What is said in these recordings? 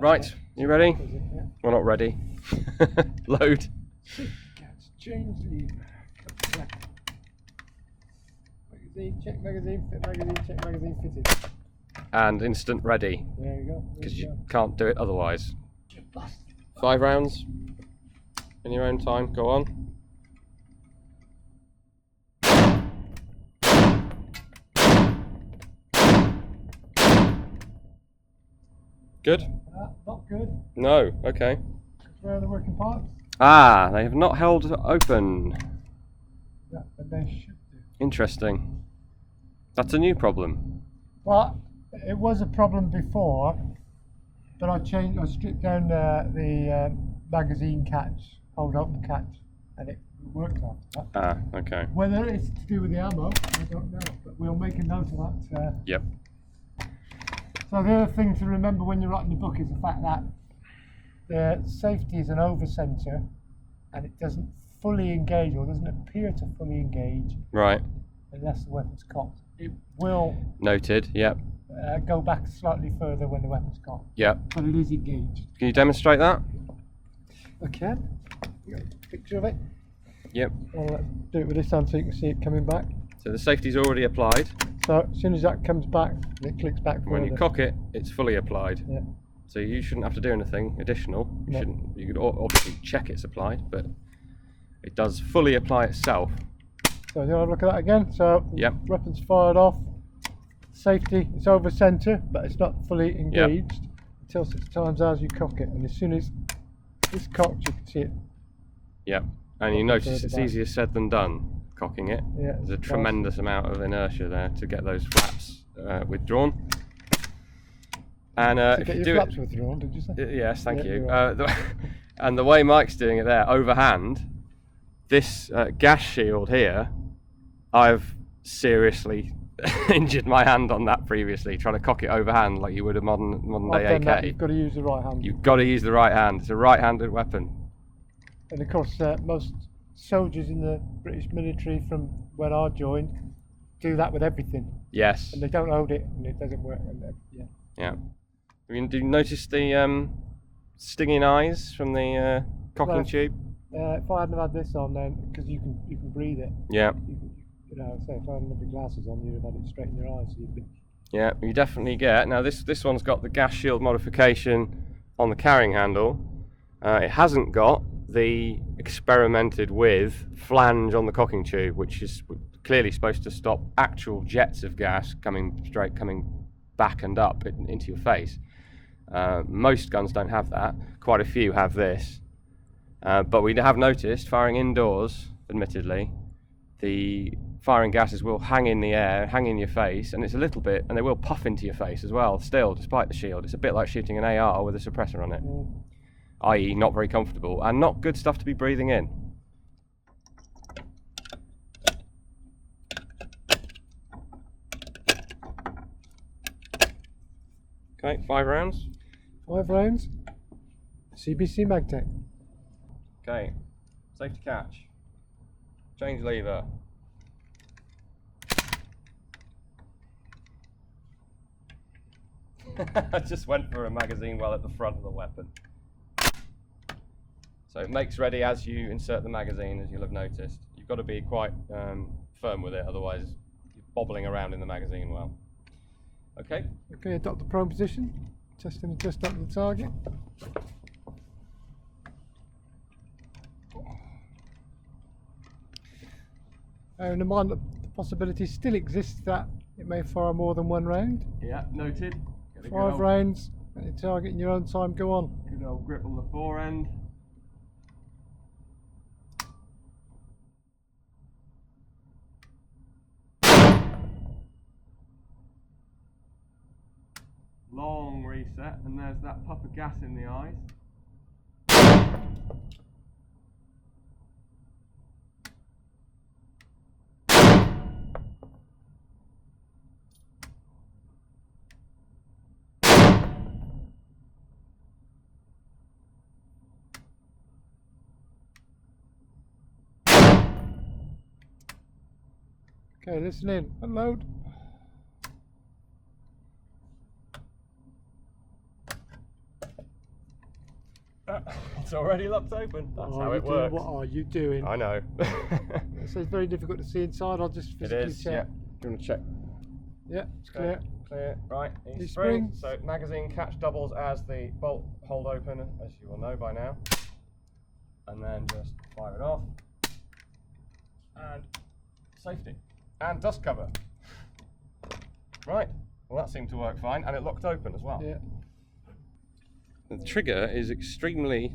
Right, you ready? Well, not ready. Load. Change lever. Magazine, check magazine, fit magazine, check magazine fitted. And instant ready. There you go. Because you can't do it otherwise. 5 rounds in your own time. Go on. Good? Not good. No. Okay. Where are the working parts? Ah, they have not held open. Yeah, but they should do. Interesting. That's a new problem. Well, it was a problem before, but I stripped down the magazine catch, hold open catch, and it worked after that. Ah, okay. Whether it's to do with the ammo, I don't know, but we'll make a note of that. Yep. So the other thing to remember when you're writing your book is the fact that the safety is an over center, and it doesn't fully engage, or doesn't appear to fully engage, Right. unless the weapon's cocked. It will Noted. Yep. go back slightly further when the weapon's cocked. Yep. But it is engaged. Can you demonstrate that? I can. You got a picture of it? Yep. I'll do it with this hand so you can see it coming back. So the safety's already applied. So as soon as that comes back, it clicks back further. When you cock it, it's fully applied. Yeah. So you shouldn't have to do anything additional. You No. shouldn't. You could obviously check it's applied, but it does fully apply itself. So you want to look at that again? So Yep. weapon's fired off. Safety, it's over center, but it's not fully engaged until 6 times as you cock it. And as soon as it's cocked, you can see it. Yep. And you Cocking notice further it's back. easier said than done, cocking it. Yeah, There's a it's tremendous amount of inertia there to get those flaps withdrawn. And To if get you your do flaps it, withdrawn, did you say? yes, thank Yeah, you. you're right. And the way Mike's doing it there, overhand, this gas shield here, I've seriously injured my hand on that previously, trying to cock it overhand like you would a modern I've day done that. AK. You've got to use the right hand. You've got to use the right hand. It's a right-handed weapon. And of course, most soldiers in the British military from when I joined do that with everything. Yes. And they don't hold it, and it doesn't work. And yeah. Yeah. Do you notice the stinging eyes from the cocking Well, tube? If I hadn't had this on, then because you can breathe it. Yeah. You know, say if I hadn't had the glasses on, you'd have had it straight in your eyes. So you'd be... Yeah, you definitely get. Now this one's got the gas shield modification on the carrying handle. It hasn't got the experimented with flange on the cocking tube, which is clearly supposed to stop actual jets of gas coming back and up into your face. Most guns don't have that. Quite a few have this. But we have noticed, firing indoors, admittedly, the firing gases will hang in the air, hang in your face, and it's a little bit, and they will puff into your face as well, still, despite the shield. It's a bit like shooting an AR with a suppressor on it, i.e. not very comfortable, and not good stuff to be breathing in. Okay, 5 rounds. 5 rounds. CBC Magtech. Okay, safety catch. Change lever. I just went for a magazine well at the front of the weapon. So it makes ready as you insert the magazine, as you'll have noticed. You've got to be quite firm with it, otherwise you're bobbling around in the magazine well. Okay. Okay, adopt the prone position. Testing just up the target. Bearing in mind that the possibility still exists that it may fire more than 1 round. Yeah, noted. Get a 5 rounds, at your target in your own time, go on. Good old grip on the fore end. Long reset, and there's that puff of gas in the eyes. Okay, listen in. Unload. It's already locked open. That's how it doing, works. what are you doing? I know. So it's very difficult to see inside. I'll just physically It is, check. yeah. Do you want to check? Yeah, it's clear. Clear, right. These Spring. springs. So magazine catch doubles as the bolt hold open, as you will know by now. And then just fire it off. And safety. And dust cover. Right. Well, that seemed to work fine, and it locked open as well. Yeah. The trigger is extremely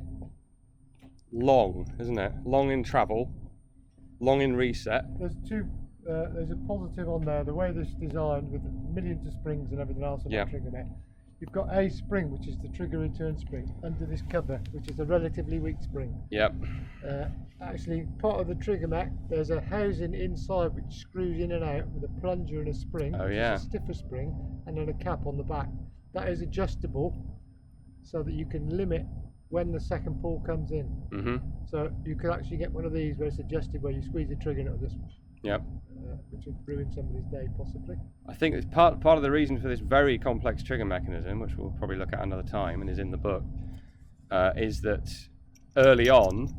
long, isn't it? Long in travel, long in reset. There's a positive on there. The way this is designed with millions of springs and everything else on Yeah. the trigger neck. You've got a spring, which is the trigger return spring, under this cover, which is a relatively weak spring. Yep. Actually, part of the trigger neck, there's a housing inside which screws in and out with a plunger and a spring, Oh, which yeah. is a stiffer spring, and then a cap on the back. That is adjustable so that you can limit when the second pull comes in. Mm-hmm. So you could actually get one of these where it's adjusted, where you squeeze the trigger and it'll just, Yep. which would ruin somebody's day possibly. I think it's part of the reason for this very complex trigger mechanism, which we'll probably look at another time and is in the book, is that early on,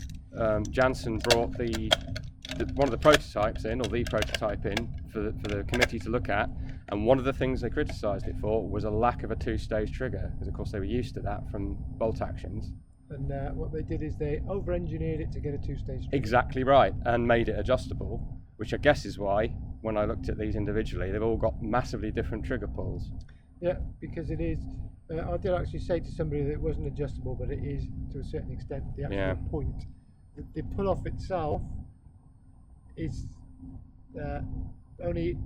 Janssen brought one of the prototypes in, or the prototype in, for the committee to look at, and one of the things they criticised it for was a lack of a two-stage trigger, because of course they were used to that from bolt actions. And what they did is they over-engineered it to get a two-stage trigger. Exactly right, and made it adjustable, which I guess is why, when I looked at these individually, they've all got massively different trigger pulls. Yeah, because it is. I did actually say to somebody that it wasn't adjustable, but it is to a certain extent. The actual point, the pull-off itself is there's only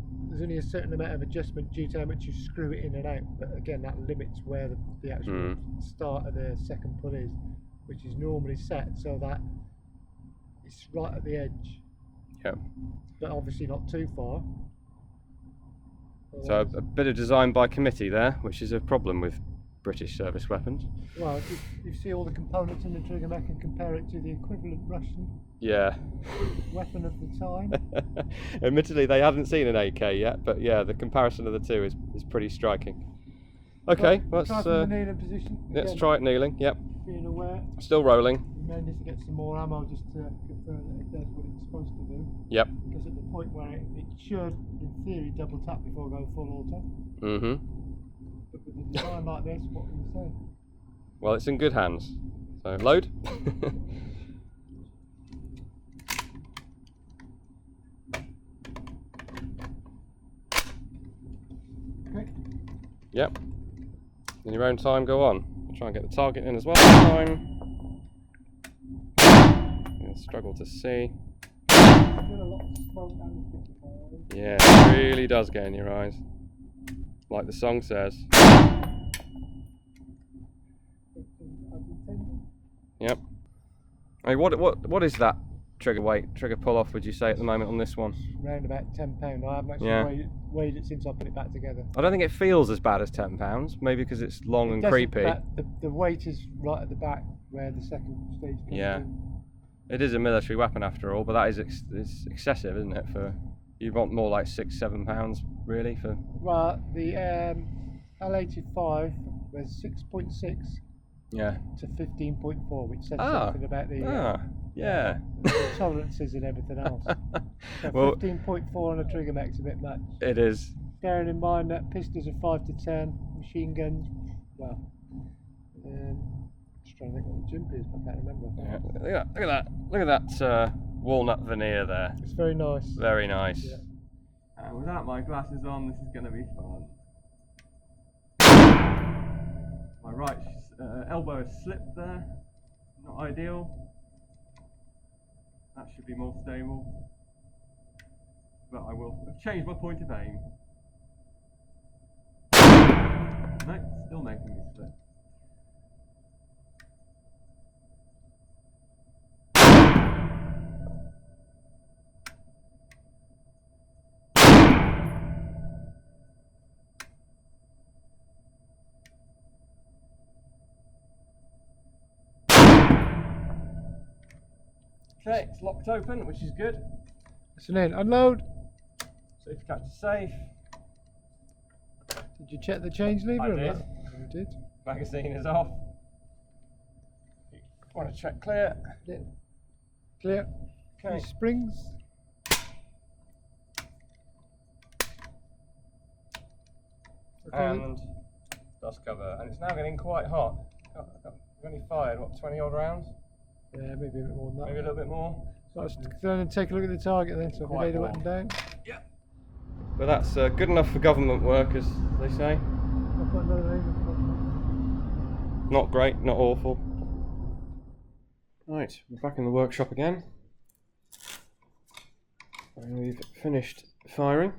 a certain amount of adjustment due to how much you screw it in and out. But again, that limits where the actual start of the second pull is, which is normally set so that it's right at the edge. Yeah. But obviously not too far. So a bit of design by committee there, which is a problem with British service weapons. Well, if you see all the components in the trigger neck and compare it to the equivalent Russian weapon of the time. Admittedly, they hadn't seen an AK yet, but yeah, the comparison of the two is pretty striking. Okay, let's try from the kneeling position. let's Again, try it kneeling. Yep. Being aware. Still rolling. We may need to get some more ammo just to confirm that it does what it's supposed to do. Yep. Because at the point where it should, in theory, double tap before going full auto. Mm-hmm. But with a design like this, what can you say? Well, it's in good hands. So load. Okay. Yep. In your own time, go on. I'll try and get the target in as well this time. You'll struggle to see. Still a lot of smoke and fire. Yeah, it really does get in your eyes. Like the song says. Yep. Hey, what is that trigger pull off, would you say, at the moment on this one? Around about £10. I haven't actually weighed it since I put it back together. I don't think it feels as bad as £10, maybe because it's long and creepy. The weight is right at the back where the second stage comes in. It is a military weapon after all, but that is it's excessive, isn't it? For you want more like £6-7 really for. Well, the L85 was 6.6 to 15.4, which says something about the tolerances and everything else. So well, 15.4 on a trigger neck's a bit much. It is. Bearing in mind that pistols are 5 to 10, machine guns, well, just trying to think what the jump is, but I can't remember. Yeah, look at that walnut veneer there. It's very nice. Very nice. Yeah. And without my glasses on, this is going to be fun. My right elbow is slipped there. Not ideal. That should be more stable. But I will change my point of aim. No, still making me slip. Okay, it's locked open, which is good. Listen in, unload. Safe catch is safe. Did you check the change lever? I did. You did. Magazine is off. want to check clear. Clear. Okay. Springs. And dust cover. And it's now getting quite hot. I've only fired, what, 20 odd rounds? Yeah, maybe a bit more than that. Maybe a little bit more. So let's go and take a look at the target then, so if we Quite lay the warm. weapon down. Yeah. But that's good enough for government work, as they say. I'll put another aim. Not great, not awful. Right, we're back in the workshop again. And we've finished firing.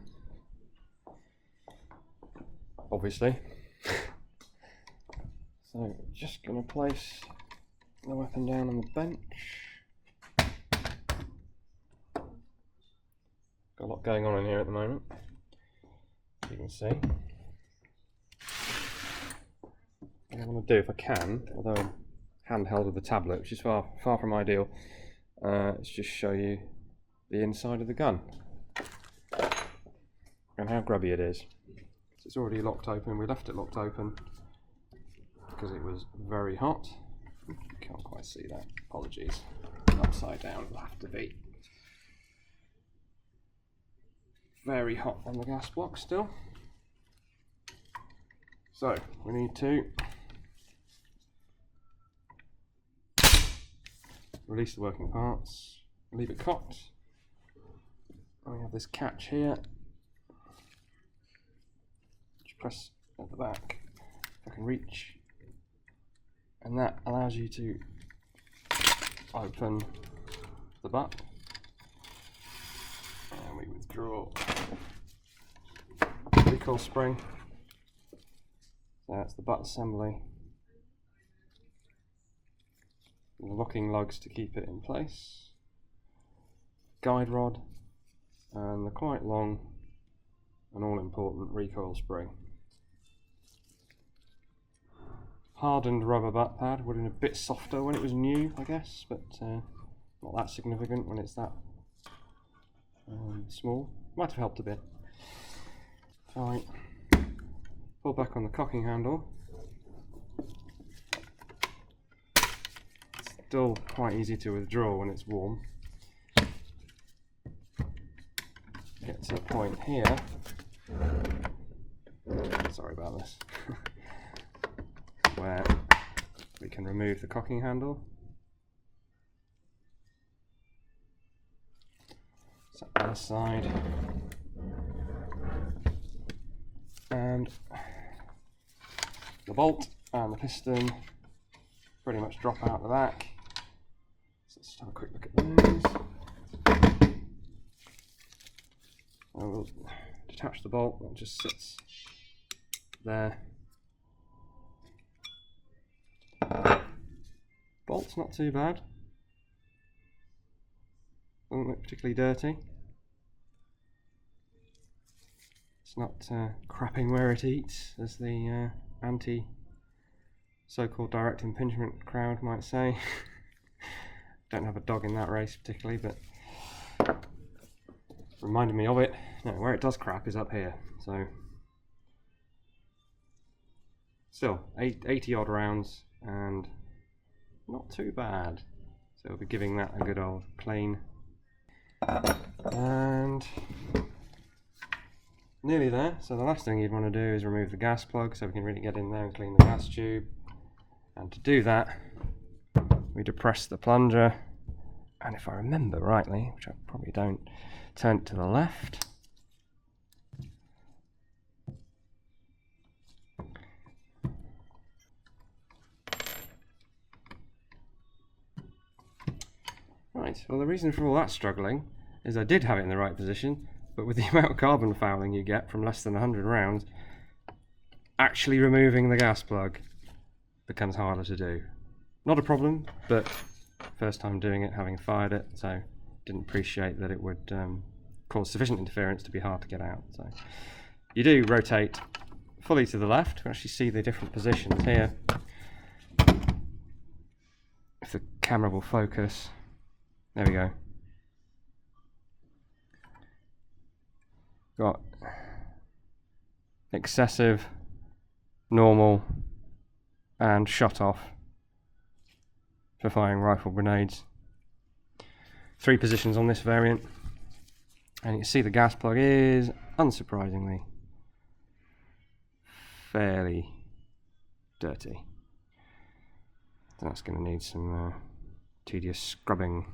Obviously. So, just going to place the weapon down on the bench. Got a lot going on in here at the moment, as you can see. What I want to do, if I can, although I'm handheld with the tablet, which is far from ideal, is just show you the inside of the gun and how grubby it is. So it's already locked open. We left it locked open because it was very hot. Can't quite see that. Apologies. Upside down it'll have to be. Very hot on the gas block still. So we need to release the working parts, leave it cocked. And we have this catch here. Just press at the back if I can reach. And that allows you to open the butt. And we withdraw the recoil spring. So that's the butt assembly. And the locking lugs to keep it in place. Guide rod. And the quite long and all important recoil spring. Hardened rubber butt pad, would have been a bit softer when it was new, I guess, but not that significant when it's that small. Might have helped a bit. Right, pull back on the cocking handle. It's still quite easy to withdraw when it's warm. Get to a point here. Sorry about this. Where we can remove the cocking handle. Set that aside. And the bolt and the piston pretty much drop out the back. So let's have a quick look at those. So we'll detach the bolt, that just sits there. Bolt's not too bad. Doesn't look particularly dirty. It's not crapping where it eats, as the anti so-called direct impingement crowd might say. Don't have a dog in that race particularly, but reminded me of it. No, where it does crap is up here. So still 80 odd rounds and not too bad. So we'll be giving that a good old clean. And nearly there. So the last thing you'd want to do is remove the gas plug so we can really get in there and clean the gas tube. And to do that, we depress the plunger, and if I remember rightly, which I probably don't, turn it to the left. Right, well the reason for all that struggling is I did have it in the right position, but with the amount of carbon fouling you get from less than 100 rounds, actually removing the gas plug becomes harder to do. Not a problem, but first time doing it, having fired it, so didn't appreciate that it would cause sufficient interference to be hard to get out. So you do rotate fully to the left. You can actually see the different positions here. If the camera will focus. There we go. Got excessive, normal, and shut off for firing rifle grenades. 3 positions on this variant, and you can see the gas plug is, unsurprisingly, fairly dirty. So that's going to need some tedious scrubbing.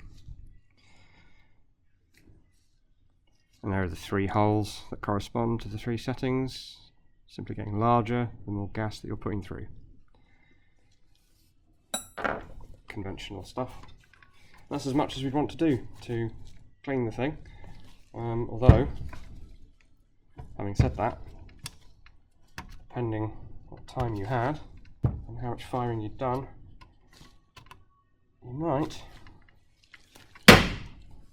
And there are the 3 holes that correspond to the 3 settings, simply getting larger the more gas that you're putting through. Conventional stuff. That's as much as we'd want to do to clean the thing, although, having said that, depending what time you had and how much firing you'd done, you might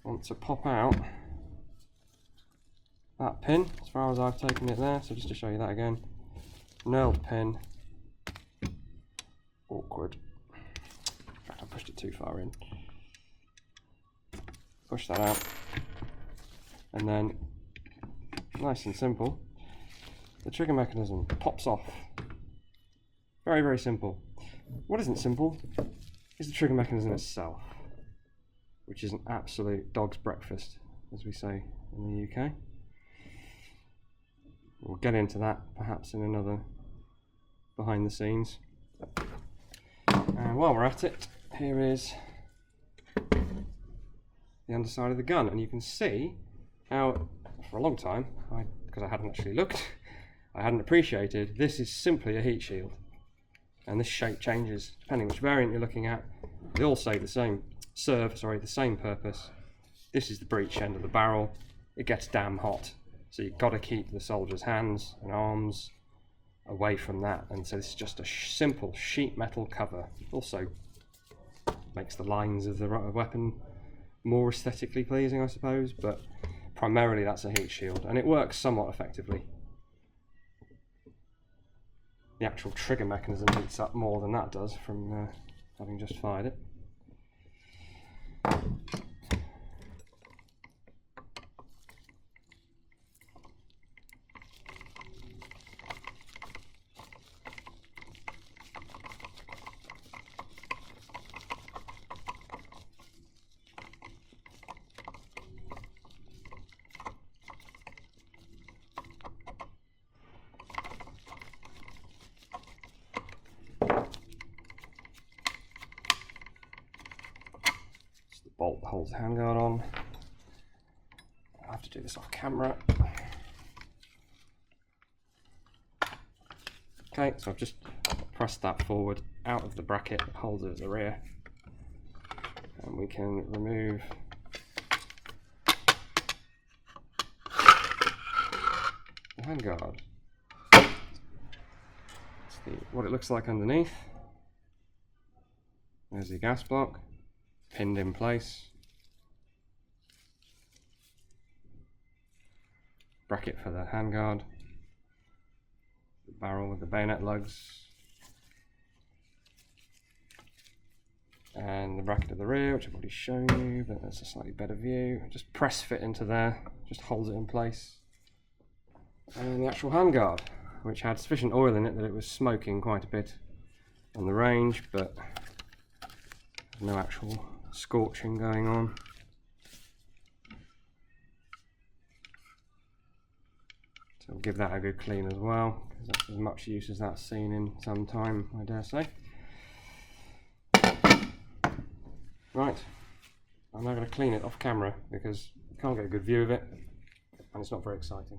want to pop out that pin as far as I've taken it there. So just to show you that again, knurled pin, awkward. In fact, I pushed it too far in. Push that out, and then, nice and simple, the trigger mechanism pops off. Very, very simple. What isn't simple is the trigger mechanism itself, which is an absolute dog's breakfast, as we say in the UK. We'll get into that perhaps in another behind the scenes. And while we're at it, here is the underside of the gun, and you can see how, for a long time, because I hadn't actually looked, I hadn't appreciated, this is simply a heat shield. And this shape changes depending which variant you're looking at. They all say the same, the same purpose. This is the breech end of the barrel. It gets damn hot, so you've got to keep the soldier's hands and arms away from that. And so this is just a simple sheet metal cover. Also makes the lines of the weapon more aesthetically pleasing, I suppose, but primarily that's a heat shield, and it works somewhat effectively. The actual trigger mechanism heats up more than that does from having just fired it. Bolt that holds the handguard on. I have to do this off camera. Okay, so I've just pressed that forward out of the bracket that holds it at the rear, and we can remove the handguard. See what it looks like underneath. There's the gas block, pinned in place. Bracket for the handguard. The barrel with the bayonet lugs. And the bracket at the rear, which I've already shown you, but that's a slightly better view. Just press fit into there, just holds it in place. And the actual handguard, which had sufficient oil in it that it was smoking quite a bit on the range, but no actual scorching going on. So we'll give that a good clean as well, because that's as much use as that's seen in some time, I dare say. Right, I'm now going to clean it off camera because you can't get a good view of it and it's not very exciting.